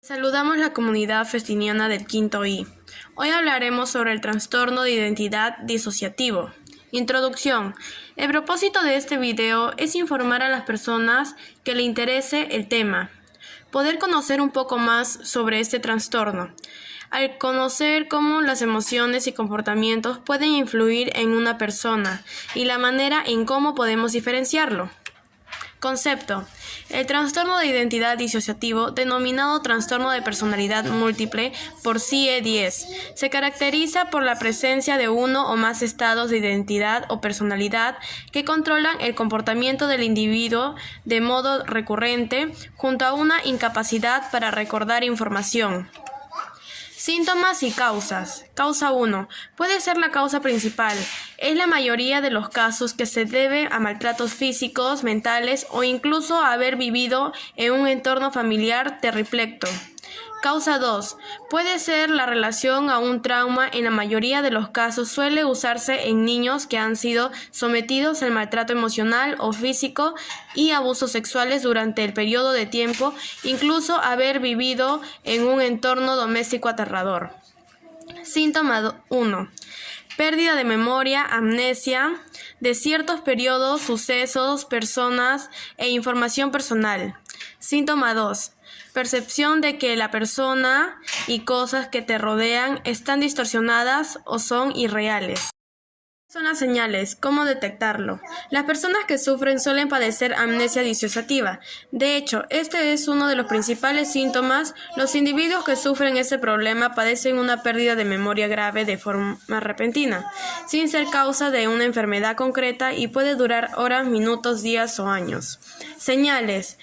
Saludamos la comunidad festiniana del quinto I. Hoy hablaremos sobre el trastorno de identidad disociativo. Introducción. El propósito de este video es informar a las personas que le interese el tema, poder conocer un poco más sobre este trastorno, al conocer cómo las emociones y comportamientos pueden influir en una persona y la manera en cómo podemos diferenciarlo. Concepto. El trastorno de identidad disociativo, denominado trastorno de personalidad múltiple por CIE-10, se caracteriza por la presencia de uno o más estados de identidad o personalidad que controlan el comportamiento del individuo de modo recurrente, junto a una incapacidad para recordar información. Síntomas y causas. Causa 1. Puede ser la causa principal. Es la mayoría de los casos que se debe a maltratos físicos, mentales o incluso a haber vivido en un entorno familiar terriplecto. Causa 2. Puede ser la relación a un trauma. En la mayoría de los casos suele usarse en niños que han sido sometidos al maltrato emocional o físico y abusos sexuales durante el periodo de tiempo, incluso haber vivido en un entorno doméstico aterrador. Síntoma 1. Pérdida de memoria, amnesia de ciertos periodos, sucesos, personas e información personal. Síntoma 2. Percepción de que la persona y cosas que te rodean están distorsionadas o son irreales. Son las señales. ¿Cómo detectarlo? Las personas que sufren suelen padecer amnesia disociativa. De hecho, este es uno de los principales síntomas. Los individuos que sufren este problema padecen una pérdida de memoria grave de forma repentina, sin ser causa de una enfermedad concreta y puede durar horas, minutos, días o años. Señales.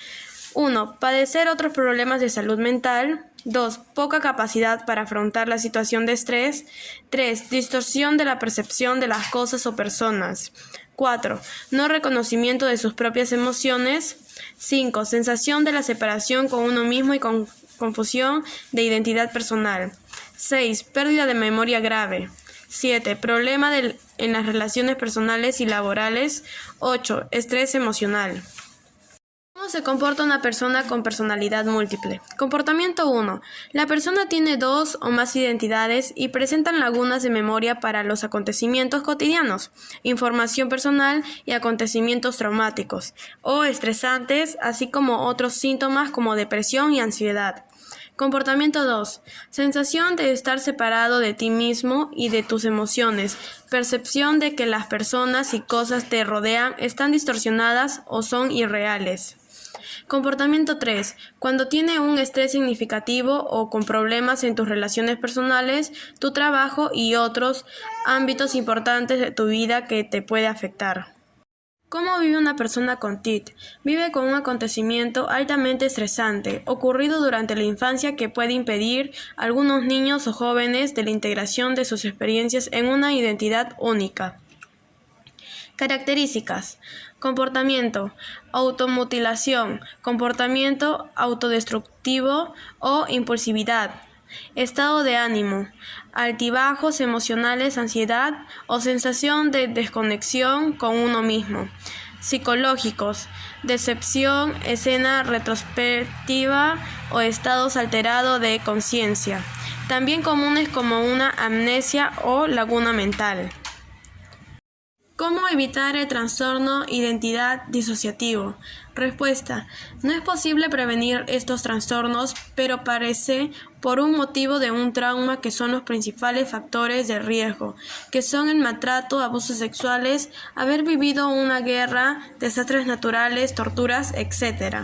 1. Padecer otros problemas de salud mental. 2. Poca capacidad para afrontar la situación de estrés. 3. Distorsión de la percepción de las cosas o personas. 4. No reconocimiento de sus propias emociones. 5. Sensación de la separación con uno mismo y con confusión de identidad personal. 6. Pérdida de memoria grave. 7. Problema en las relaciones personales y laborales. 8. Estrés emocional. ¿Cómo se comporta una persona con personalidad múltiple? Comportamiento 1. La persona tiene dos o más identidades y presentan lagunas de memoria para los acontecimientos cotidianos, información personal y acontecimientos traumáticos o estresantes, así como otros síntomas como depresión y ansiedad. Comportamiento 2. Sensación de estar separado de ti mismo y de tus emociones. Percepción de que las personas y cosas te rodean están distorsionadas o son irreales. Comportamiento 3. Cuando tiene un estrés significativo o con problemas en tus relaciones personales, tu trabajo y otros ámbitos importantes de tu vida que te puede afectar. ¿Cómo vive una persona con TID? Vive con un acontecimiento altamente estresante, ocurrido durante la infancia que puede impedir a algunos niños o jóvenes de la integración de sus experiencias en una identidad única. Características. Comportamiento. Automutilación. Comportamiento autodestructivo o impulsividad. Estado de ánimo. Altibajos emocionales, ansiedad o sensación de desconexión con uno mismo. Psicológicos. Decepción, escena retrospectiva o estados alterados de conciencia. También comunes como una amnesia o laguna mental. ¿Cómo evitar el trastorno identidad disociativo? Respuesta. No es posible prevenir estos trastornos, pero parece por un motivo de un trauma que son los principales factores de riesgo, que son el maltrato, abusos sexuales, haber vivido una guerra, desastres naturales, torturas, etc.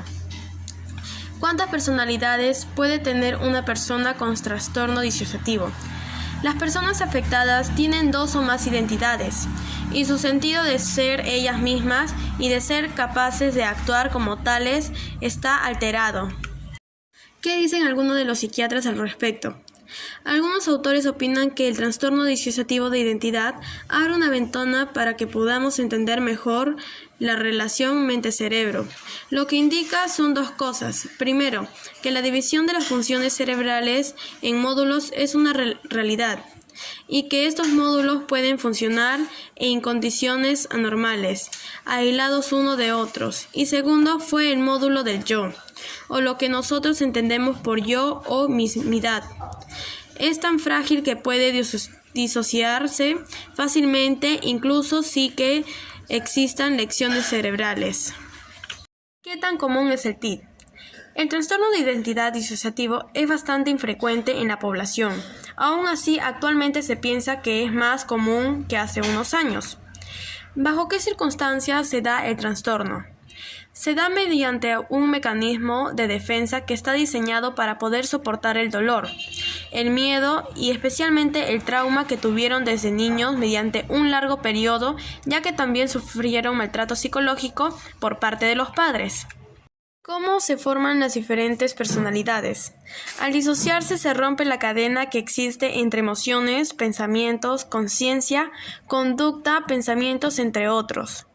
¿Cuántas personalidades puede tener una persona con trastorno disociativo? Las personas afectadas tienen dos o más identidades, y su sentido de ser ellas mismas y de ser capaces de actuar como tales está alterado. ¿Qué dicen algunos de los psiquiatras al respecto? Algunos autores opinan que el trastorno disociativo de identidad abre una ventana para que podamos entender mejor la relación mente-cerebro. Lo que indica son dos cosas. Primero, que la división de las funciones cerebrales en módulos es una realidad y que estos módulos pueden funcionar en condiciones anormales, aislados uno de otros. Y segundo, fue el módulo del yo, o lo que nosotros entendemos por yo o mismidad. Es tan frágil que puede disociarse fácilmente, incluso sin que existan lecciones cerebrales. ¿Qué tan común es el TID? El trastorno de identidad disociativo es bastante infrecuente en la población. Aún así, actualmente se piensa que es más común que hace unos años. ¿Bajo qué circunstancias se da el trastorno? Se da mediante un mecanismo de defensa que está diseñado para poder soportar el dolor, el miedo y especialmente el trauma que tuvieron desde niños mediante un largo periodo, ya que también sufrieron maltrato psicológico por parte de los padres. ¿Cómo se forman las diferentes personalidades? Al disociarse se rompe la cadena que existe entre emociones, pensamientos, conciencia, conducta, pensamientos, entre otros.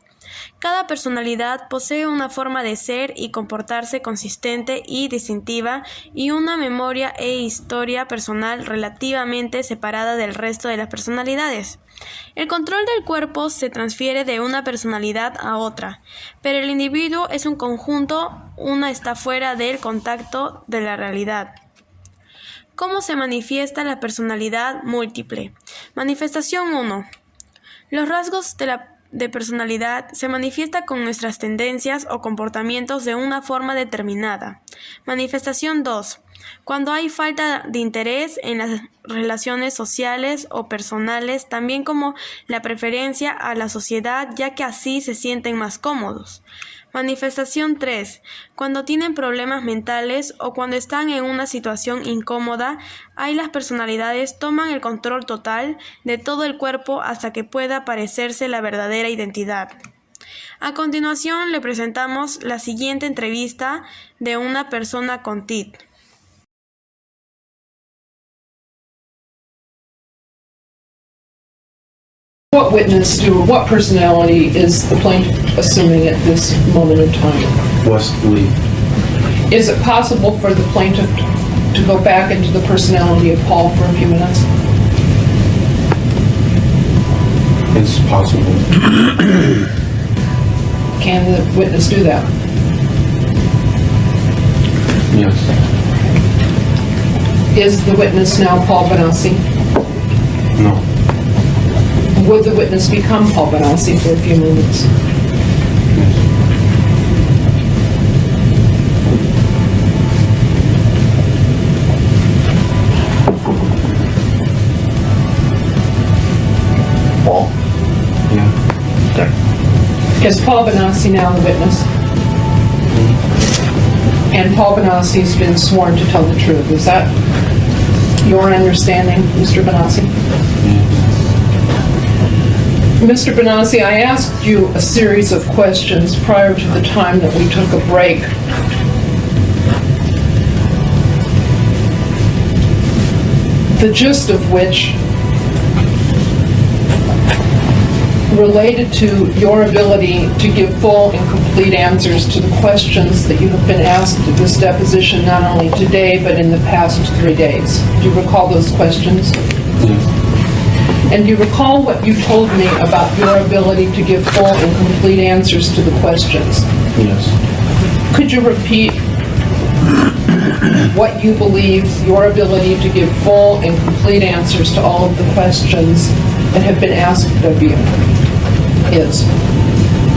Cada personalidad posee una forma de ser y comportarse consistente y distintiva y una memoria e historia personal relativamente separada del resto de las personalidades. El control del cuerpo se transfiere de una personalidad a otra, pero el individuo es un conjunto, una está fuera del contacto de la realidad. ¿Cómo se manifiesta la personalidad múltiple? Manifestación 1. Los rasgos de personalidad se manifiesta con nuestras tendencias o comportamientos de una forma determinada. Manifestación 2. Cuando hay falta de interés en las relaciones sociales o personales, también como la preferencia a la sociedad, ya que así se sienten más cómodos. Manifestación 3. Cuando tienen problemas mentales o cuando están en una situación incómoda, ahí las personalidades toman el control total de todo el cuerpo hasta que pueda aparecerse la verdadera identidad. A continuación le presentamos la siguiente entrevista de una persona con TID. What witness what personality is the plaintiff assuming at this moment in time? Wesley. Is it possible for the plaintiff to go back into the personality of Paul for a few minutes? It's possible. Can the witness do that? Yes. Is the witness now Paul Benassi? No. Would the witness become Paul Benassi for a few moments? Paul? Yeah. Okay. Is Paul Benassi now the witness? And Paul Benassi's been sworn to tell the truth. Is that your understanding, Mr. Benassi? Mr. Benassi, I asked you a series of questions prior to the time that we took a break. The gist of which related to your ability to give full and complete answers to the questions that you have been asked at this deposition, not only today, but in the past 3 days. Do you recall those questions? Yes. And do you recall what you told me about your ability to give full and complete answers to the questions? Yes. Could you repeat what you believe your ability to give full and complete answers to all of the questions that have been asked of you is?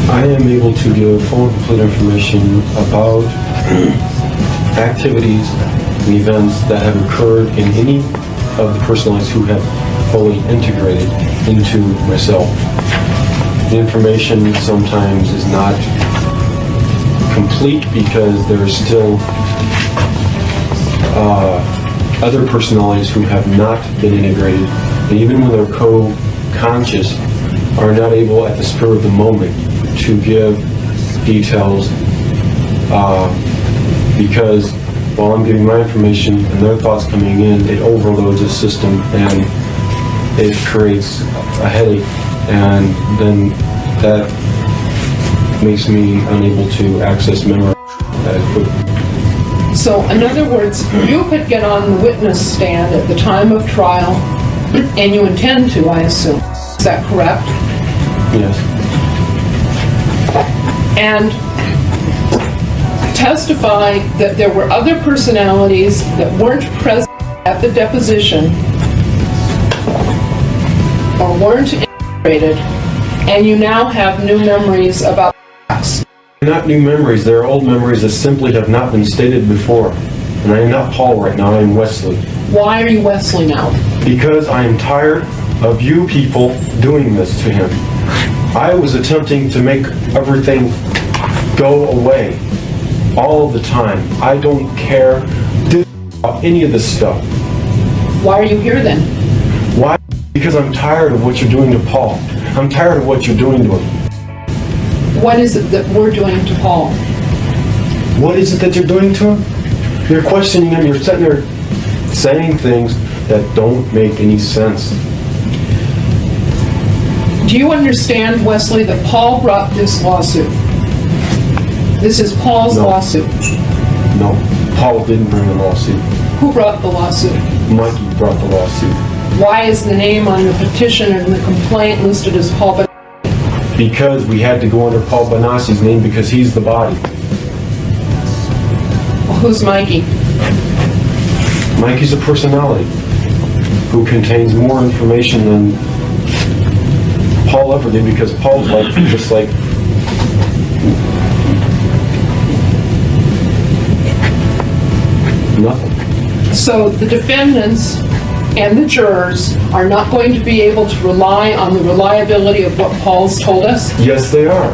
I am able to give full and complete information about activities and events that have occurred in any of the personalities who have fully integrated into myself. The information sometimes is not complete because there are still other personalities who have not been integrated, and even when they're co-conscious, are not able at the spur of the moment to give details because while I'm giving my information and their thoughts coming in, it overloads the system and it creates a headache, and then that makes me unable to access memory quickly. So, in other words, you could get on the witness stand at the time of trial, and you intend to, I assume. Is that correct? Yes. And testify that there were other personalities that weren't present at the deposition or weren't integrated, and you now have new memories about facts. Not new memories, they're old memories that simply have not been stated before. And I am not Paul right now, I am Wesley. Why are you Wesley now? Because I am tired of you people doing this to him. I was attempting to make everything go away all the time. I don't care about any of this stuff. Why are you here then? Why? Because I'm tired of what you're doing to Paul. I'm tired of what you're doing to him. What is it that we're doing to Paul? What is it that you're doing to him? You're questioning him, you're sitting there saying things that don't make any sense. Do you understand, Wesley, that Paul brought this lawsuit? This is Paul's lawsuit. No, Paul didn't bring the lawsuit. Who brought the lawsuit? Mikey brought the lawsuit. Why is the name on the petition and the complaint listed as Paul? Because we had to go under Paul Banassi's name because he's the body. Who's Mikey? Mikey's a personality who contains more information than Paul ever did, because Paul's like just like nothing. So the defendants and the jurors are not going to be able to rely on the reliability of what Paul's told us? Yes, they are.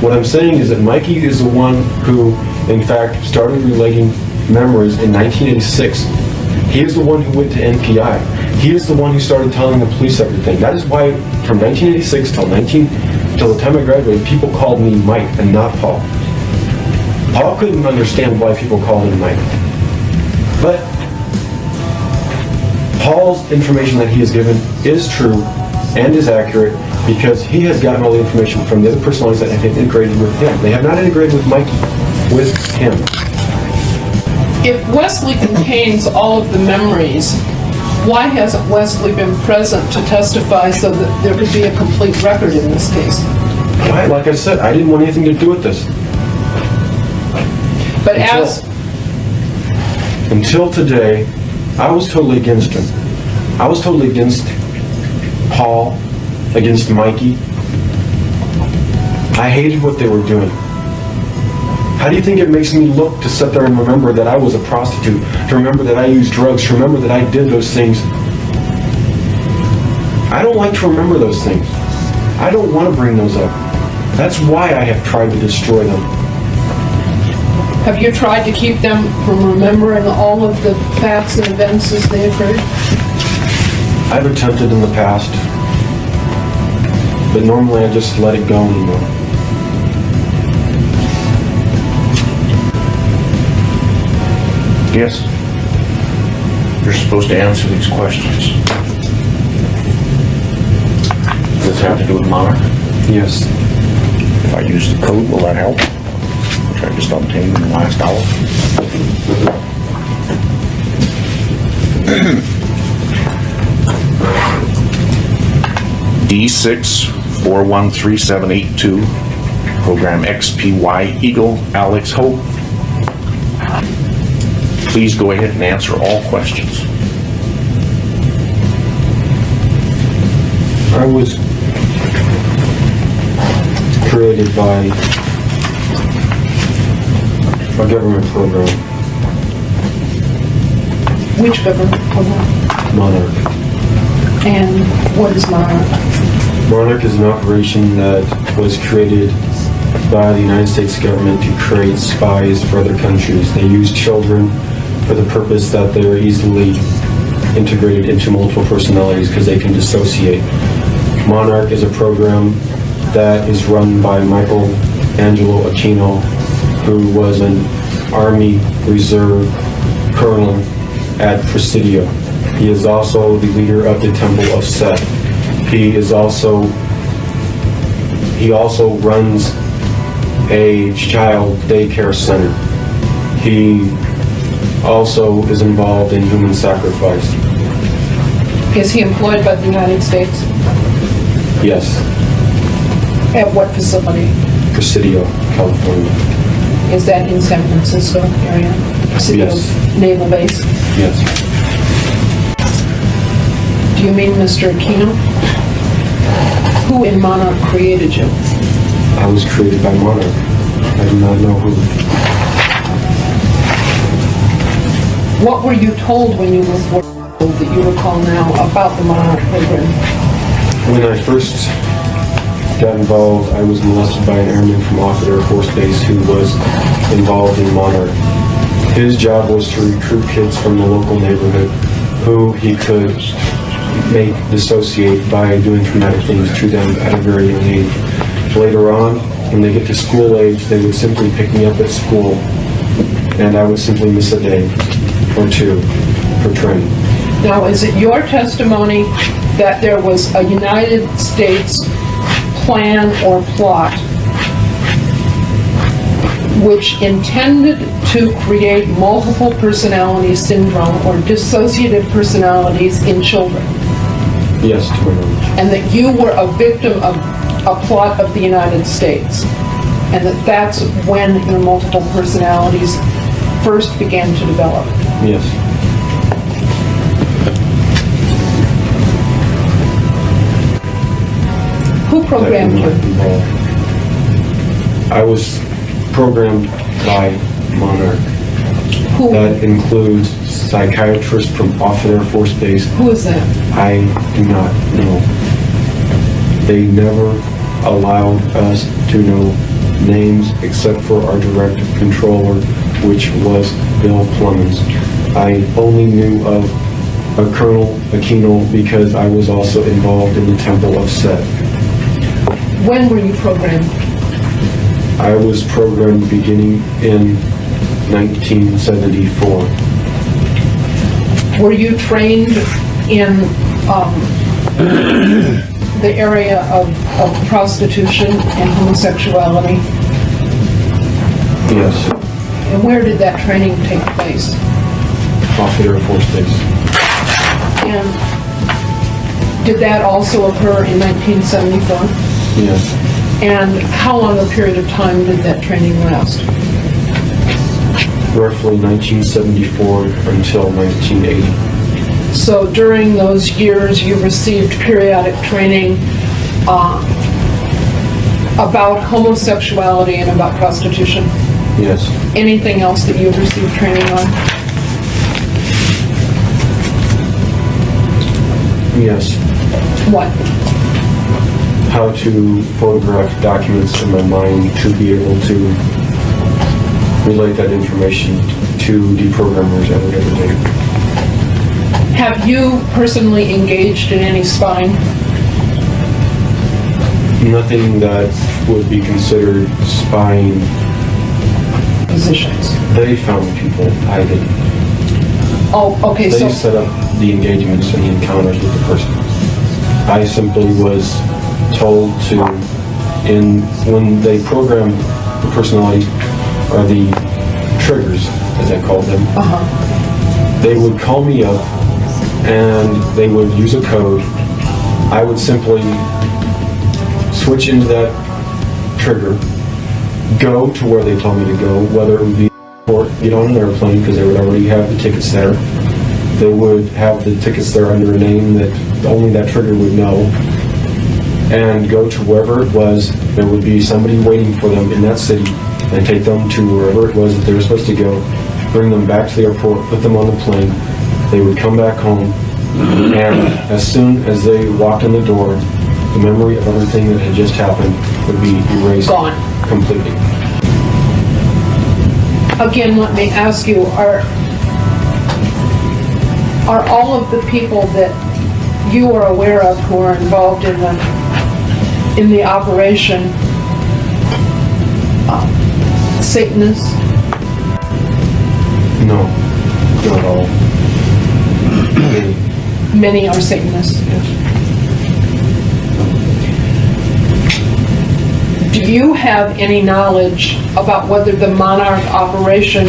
What I'm saying is that Mikey is the one who, in fact, started relating memories in 1986. He is the one who went to NPI. He is the one who started telling the police everything. That is why, from 1986 till the time I graduated, people called me Mike and not Paul. Paul couldn't understand why people called him Mike. But Paul's information that he has given is true and is accurate because he has gotten all the information from the other personalities that have integrated with him. They have not integrated with Mikey, with him. If Wesley contains all of the memories, why hasn't Wesley been present to testify so that there could be a complete record in this case? Why? Like I said, I didn't want anything to do with this. But Until today, I was totally against him. I was totally against Paul, against Mikey. I hated what they were doing. How do you think it makes me look to sit there and remember that I was a prostitute, to remember that I used drugs, to remember that I did those things? I don't like to remember those things. I don't want to bring those up. That's why I have tried to destroy them. have you tried to keep them from remembering all of the facts and events as they occurred? I've attempted in the past, but normally I just let it go anymore. Yes. You're supposed to answer these questions. Does this have to do with Monarch? Yes. If I use the code, will that help? Which I just obtained in the last hour. D6413782, program XPY Eagle Alex Hope. Please go ahead and answer all questions. I was created by a government program, Which government program? Monarch. And what is Monarch? Monarch is an operation that was created by the United States government to create spies for other countries. They use children for the purpose that they're easily integrated into multiple personalities because they can dissociate. Monarch is a program that is run by Michael Angelo Aquino, who was an Army Reserve colonel at Presidio. He is also the leader of the Temple of Set. He also runs a child daycare center. He also is involved in human sacrifice. Is he employed by the United States? Yes, At what facility? Presidio, California. Is that in San Francisco area? City of Yes. Naval Base? Yes. Do you mean Mr. Aquino? Who in Monarch created you? I was created by Monarch. I do not know who. What were you told when you were 4 years old that you recall now about the Monarch program? When I first got involved, I was molested by an airman from Offutt Air Force Base who was involved in Monarch. His job was to recruit kids from the local neighborhood who he could make dissociate by doing traumatic things to them at a very young age. Later on, when they get to school age, they would simply pick me up at school, and I would simply miss a day or two for training. Now, is it your testimony that there was a United States plan or plot which intended to create multiple personality syndrome or dissociative personalities in children? Yes, to my knowledge. And that you were a victim of a plot of the United States, and that that's when your multiple personalities first began to develop? Yes. Who programmed you? I was programmed by Monarch. Who? That includes psychiatrists from Offutt Air Force Base. Who is that? I do not know. They never allowed us to know names except for our direct controller, which was Bill Clemens. I only knew of a Colonel Aquino because I was also involved in the Temple of Set. When were you programmed? I was programmed beginning in 1974. Were you trained in the area of prostitution and homosexuality? Yes, And where did that training take place? Offutt Air Force Base. And did that also occur in 1974? Yes, And how long a period of time did that training last? roughly 1974 until 1980. So during those years, you received periodic training about homosexuality and about prostitution. Yes, Anything else that you've received training on? yes. What? How to photograph documents in my mind to be able to relate that information to deprogrammers at whatever date. Have you personally engaged in any spying? Nothing that would be considered spying. Positions. They found people, I didn't. Oh, okay, They so, set up the engagements and the encounters with the person. I simply was told to, when they program the personality, or the triggers, as I called them, they would call me up and they would use a code. I would simply switch into that trigger, go to where they told me to go, whether it would be or get on an airplane because they would already have the tickets there. They would have the tickets there under a name that only that trigger would know, and go to wherever it was. There would be somebody waiting for them in that city and take them to wherever it was that they were supposed to go, bring them back to the airport, put them on the plane. They would come back home, and as soon as they walked in the door, the memory of everything that had just happened would be erased. Gone. Completely. again, let me ask you, are all of the people that you are aware of who are involved in the operation Satanists? No, not all. Many. Many are Satanists. Yes. Do you have any knowledge about whether the Monarch operation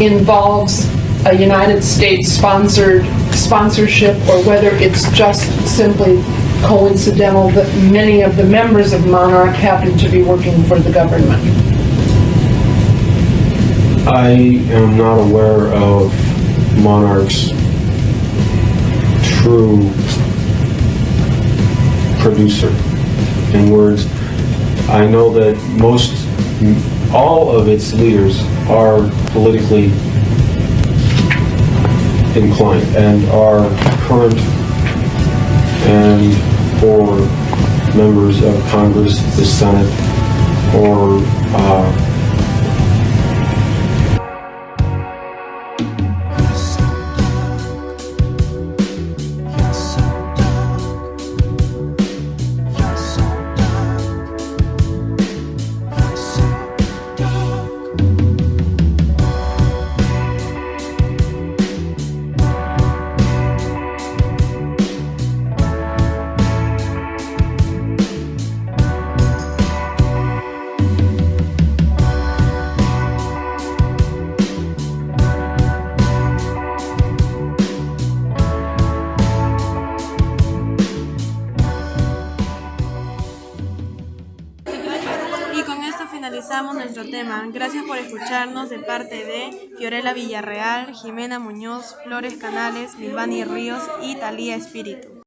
involves a United States sponsorship, or whether it's just simply coincidental that many of the members of Monarch happen to be working for the government? I am not aware of Monarch's true producer. In words, I know that all of its leaders are politically inclined and are current and or members of Congress, the Senate, or Y con esto finalizamos nuestro tema. Gracias por escucharnos de parte de Fiorella Villarreal, Jimena Muñoz, Flores Canales, Milvani Ríos y Talía Espíritu.